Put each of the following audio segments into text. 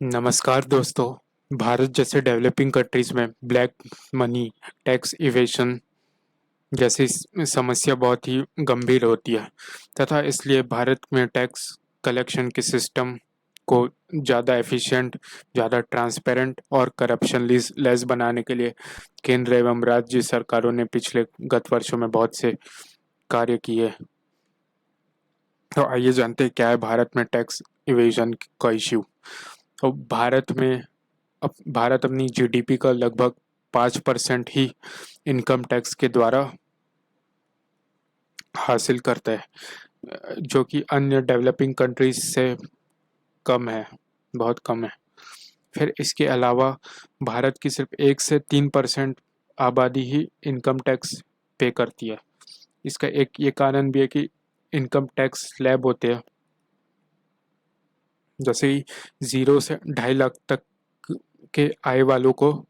नमस्कार दोस्तों। भारत जैसे डेवलपिंग कंट्रीज में ब्लैक मनी, टैक्स इवेशन जैसी समस्या बहुत ही गंभीर होती है तथा इसलिए भारत में टैक्स कलेक्शन के सिस्टम को ज़्यादा एफिशिएंट, ज़्यादा ट्रांसपेरेंट और करप्शन लेस बनाने के लिए केंद्र एवं राज्य सरकारों ने पिछले गत वर्षों में बहुत से कार्य किए। तो आइए जानते हैं क्या है भारत में टैक्स इवेशन का इश्यू। तो भारत अपनी जीडीपी का लगभग 5% ही इनकम टैक्स के द्वारा हासिल करता है, जो कि अन्य डेवलपिंग कंट्रीज से कम है, बहुत कम है। फिर इसके अलावा भारत की सिर्फ 1 से 3% आबादी ही इनकम टैक्स पे करती है। इसका एक ये कारण भी है कि इनकम टैक्स स्लैब होते हैं, जैसे ही 0 से 2.5 लाख तक के आय वालों को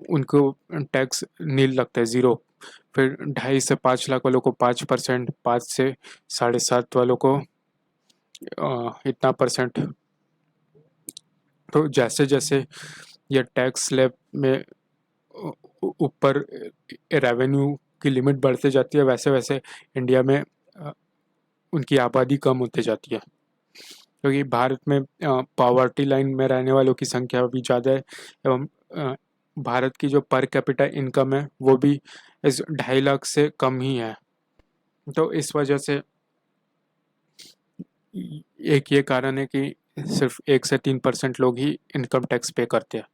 उनको टैक्स नील लगता है, 0। फिर 2.5 से 5 लाख वालों को 5%, 5 से 7.5 वालों को इतना परसेंट। तो जैसे जैसे यह टैक्स स्लैब में ऊपर रेवेन्यू की लिमिट बढ़ते जाती है, वैसे वैसे इंडिया में उनकी आबादी कम होते जाती है, क्योंकि भारत में पॉवर्टी लाइन में रहने वालों की संख्या भी ज़्यादा है एवं भारत की जो पर कैपिटा इनकम है वो भी इस 2.5 लाख से कम ही है। तो इस वजह से एक ये कारण है कि सिर्फ 1 से 3% लोग ही इनकम टैक्स पे करते हैं।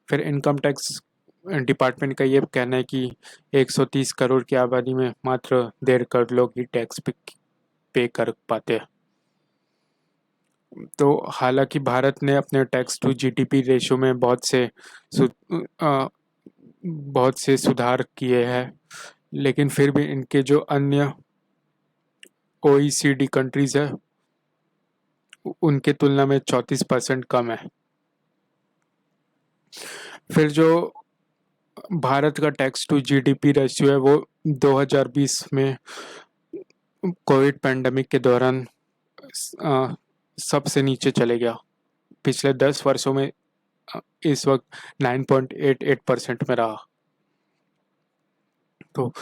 फिर इनकम टैक्स डिपार्टमेंट का ये कहना है कि 130 करोड़ की आबादी में मात्र 1.5 करोड़ लोग ही टैक्स पे कर पाते हैं। तो हालांकि भारत ने अपने टैक्स टू जीडीपी रेशियो में सु, बहुत से सुधार किए हैं, लेकिन फिर भी इनके जो अन्य ओईसीडी कंट्रीज है उनके तुलना में 34% कम है। फिर जो भारत का टैक्स टू जीडीपी रेशियो है वो 2020 में कोविड पैंडेमिक के दौरान अ, सबसे नीचे चले गया। पिछले 10 वर्षों में इस वक्त 9.88% में रहा। तो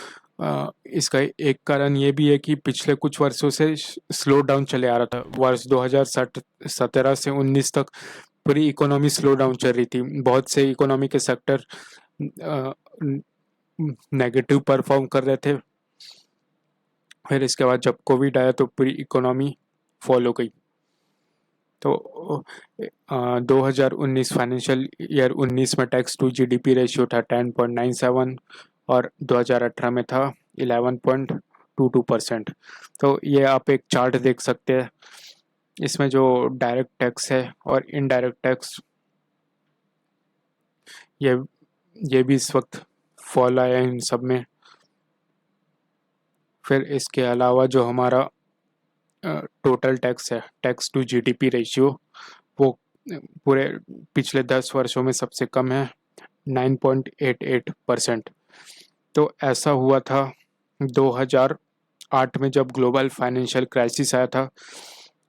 इसका एक कारण ये भी है कि पिछले कुछ वर्षों से स्लो डाउन चले आ रहा था। वर्ष 2017 से 19 तक पूरी इकोनॉमी स्लो डाउन चल रही थी। बहुत से इकोनॉमी के सेक्टर नेगेटिव परफॉर्म कर रहे थे। फिर इसके बाद जब कोविड आया तो पूरी इकोनॉमी फॉल हो गई। तो 2019 फाइनेंशियल ईयर 19 में टैक्स टू जीडीपी रेशियो था 10.97 और 2018 में था 11.22%। तो ये आप एक चार्ट देख सकते हैं। इसमें जो डायरेक्ट टैक्स है और इनडायरेक्ट टैक्स, ये ये भी इस वक्त फॉल आया है इन सब में। फिर इसके अलावा जो हमारा टोटल टैक्स है, टैक्स टू जीडीपी रेशियो, वो पूरे पिछले 10 वर्षों में सबसे कम है, 9.88%। तो ऐसा हुआ था 2008 में जब ग्लोबल फाइनेंशियल क्राइसिस आया था।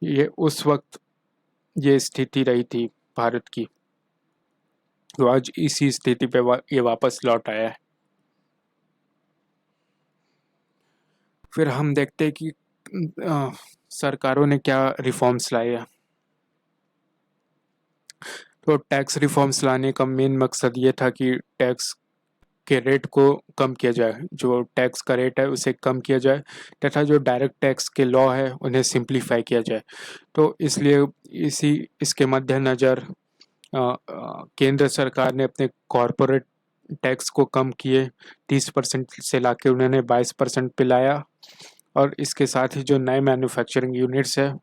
ये उस वक्त ये स्थिति रही थी भारत की। तो आज इसी स्थिति पे ये वापस लौट आया है। फिर हम देखते हैं कि सरकारों ने क्या रिफॉर्म्स लाए हैं। तो टैक्स रिफॉर्म्स लाने का मेन मकसद ये था कि टैक्स के रेट को कम किया जाए, जो टैक्स का रेट है उसे कम किया जाए तथा जो डायरेक्ट टैक्स के लॉ है उन्हें सिंप्लीफाई किया जाए। तो इसलिए इसके मद्देनज़र केंद्र सरकार ने अपने कॉरपोरेट टैक्स को कम किए, 30% से लाके उन्होंने 22% पे लाया। और इसके साथ ही जो नए मैन्युफैक्चरिंग यूनिट्स है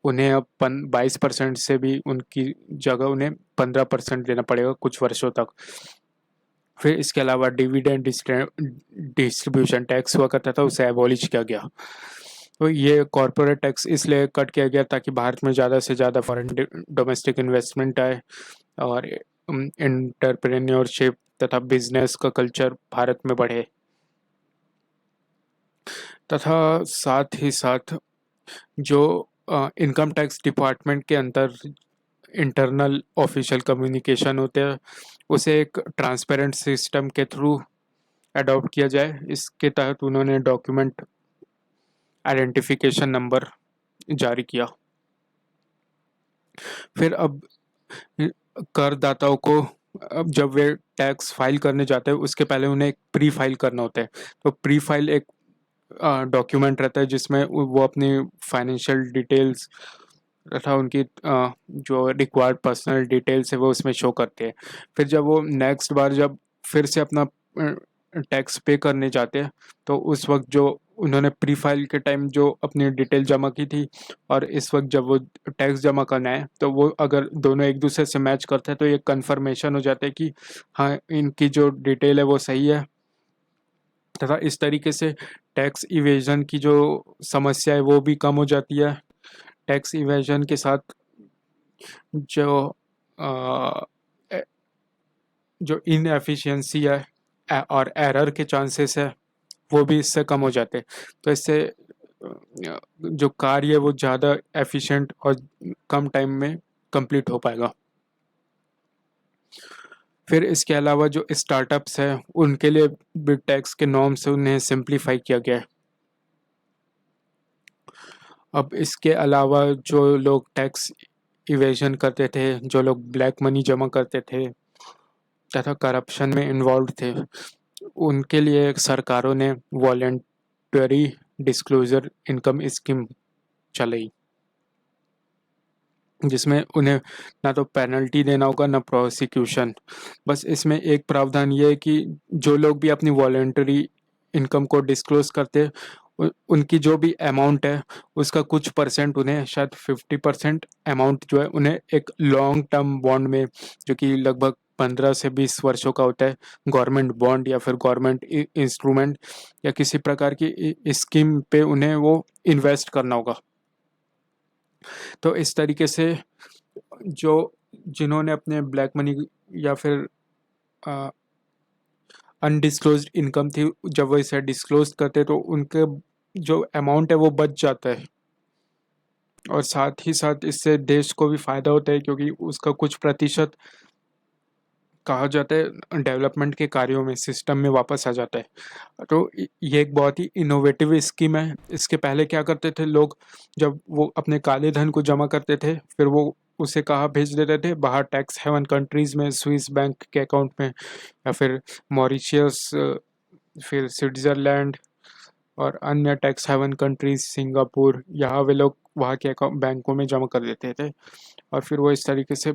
उन्हें अब 22% से भी उनकी जगह उन्हें 15% देना पड़ेगा कुछ वर्षों तक। फिर इसके अलावा डिविडेंड डिस्ट्रीब्यूशन टैक्स हुआ करता था, उसे एबॉलिश किया गया। तो ये कॉरपोरेट टैक्स इसलिए कट किया गया ताकि भारत में ज़्यादा से ज़्यादा फॉरेन डोमेस्टिक इन्वेस्टमेंट आए और एंटरप्रेन्योरशिप तथा बिजनेस का कल्चर भारत में बढ़े। तथा साथ ही साथ जो इनकम टैक्स डिपार्टमेंट के अंदर इंटरनल ऑफिशियल कम्युनिकेशन होते हैं उसे एक ट्रांसपेरेंट सिस्टम के थ्रू अडॉप्ट किया जाए। इसके तहत उन्होंने डॉक्यूमेंट आइडेंटिफिकेशन नंबर जारी किया। फिर अब करदाताओं को अब जब वे टैक्स फाइल करने जाते हैं उसके पहले उन्हें एक प्री फाइल करना होता है। तो प्री फाइल एक डॉक्यूमेंट रहता है जिसमें वो अपनी फाइनेंशियल डिटेल्स तथा उनकी जो रिक्वायर्ड पर्सनल डिटेल्स है वो उसमें शो करते हैं। फिर जब वो नेक्स्ट बार जब फिर से अपना टैक्स पे करने जाते हैं तो उस वक्त जो उन्होंने प्री फाइल के टाइम जो अपनी डिटेल जमा की थी और इस वक्त जब वो टैक्स जमा करना है तो वो अगर दोनों एक दूसरे से मैच करते हैं तो ये कन्फर्मेशन हो जाता है कि हाँ इनकी जो डिटेल है वो सही है। तथा इस तरीके से टैक्स इवेजन की जो समस्या है वो भी कम हो जाती है। टैक्स इवेजन के साथ जो अ, ए- जो इनएफिशिएंसी है और एरर के चांसेस है वो भी इससे कम हो जाते हैं। तो इससे जो कार्य है वो ज़्यादा एफिशिएंट और कम टाइम में कंप्लीट हो पाएगा। फिर इसके अलावा जो स्टार्टअप्स हैं उनके लिए भी टैक्स के नॉर्म से उन्हें सिंप्लीफाई किया गया है। अब इसके अलावा जो लोग टैक्स इवेजन करते थे, जो लोग ब्लैक मनी जमा करते थे तथा करप्शन में इन्वॉल्व थे, उनके लिए सरकारों ने वॉलेंटरी डिस्क्लोजर इनकम स्कीम चलाई, जिसमें उन्हें ना तो पेनल्टी देना होगा ना प्रोसिक्यूशन। बस इसमें एक प्रावधान ये है कि जो लोग भी अपनी वॉलेंटरी इनकम को डिस्क्लोज करते हैं उनकी जो भी अमाउंट है उसका कुछ परसेंट उन्हें शायद 50% अमाउंट जो है उन्हें एक लॉन्ग टर्म बॉन्ड में जो कि लगभग 15 से 20 वर्षों का होता है गवर्नमेंट बॉन्ड या फिर गवर्नमेंट इंस्ट्रूमेंट या किसी प्रकार की स्कीम पे उन्हें वो इन्वेस्ट करना होगा। तो इस तरीके से जो जिन्होंने अपने ब्लैक मनी या फिर अनडिस्क्लोज्ड इनकम थी जब वो इसे डिस्क्लोज करते तो उनके जो अमाउंट है वो बच जाता है और साथ ही साथ इससे देश को भी फायदा होता है क्योंकि उसका कुछ प्रतिशत कहा जाता है डेवलपमेंट के कार्यों में सिस्टम में वापस आ जाता है। तो ये एक बहुत ही इनोवेटिव स्कीम है। इसके पहले क्या करते थे लोग, जब वो अपने काले धन को जमा करते थे फिर वो उसे कहाँ भेज देते थे, बाहर टैक्स हेवन कंट्रीज में, स्विस बैंक के अकाउंट में या फिर मॉरिशियस, फिर स्विट्ज़रलैंड और अन्य टैक्स हेवन कंट्रीज, सिंगापुर, यहाँ वे लोग वहाँ के बैंकों में जमा कर देते थे और फिर वो इस तरीके से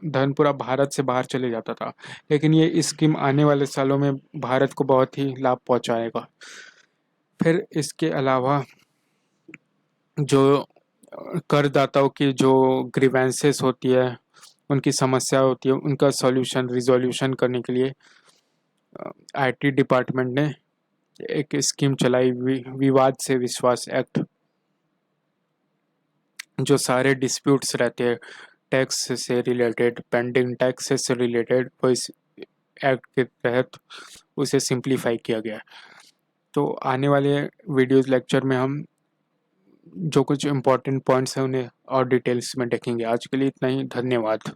धन पूरा भारत से बाहर चले जाता था। लेकिन ये स्कीम आने वाले सालों में भारत को बहुत ही लाभ पहुंचाएगा। फिर इसके अलावा जो करदाताओं की जो ग्रीवेंसेस होती है, उनकी समस्या होती है, उनका सॉल्यूशन रिजोल्यूशन करने के लिए आईटी डिपार्टमेंट ने एक स्कीम चलाई, विवाद से विश्वास एक्ट। जो सारे डिस्प्यूट्स रहते हैं टैक्स से रिलेटेड, पेंडिंग टैक्सेस से रिलेटेड, वो इस एक्ट के तहत उसे सिंप्लीफाई किया गया। तो आने वाले वीडियोस लेक्चर में हम जो कुछ इम्पोर्टेंट पॉइंट्स हैं उन्हें और डिटेल्स में देखेंगे। आज के लिए इतना ही, धन्यवाद।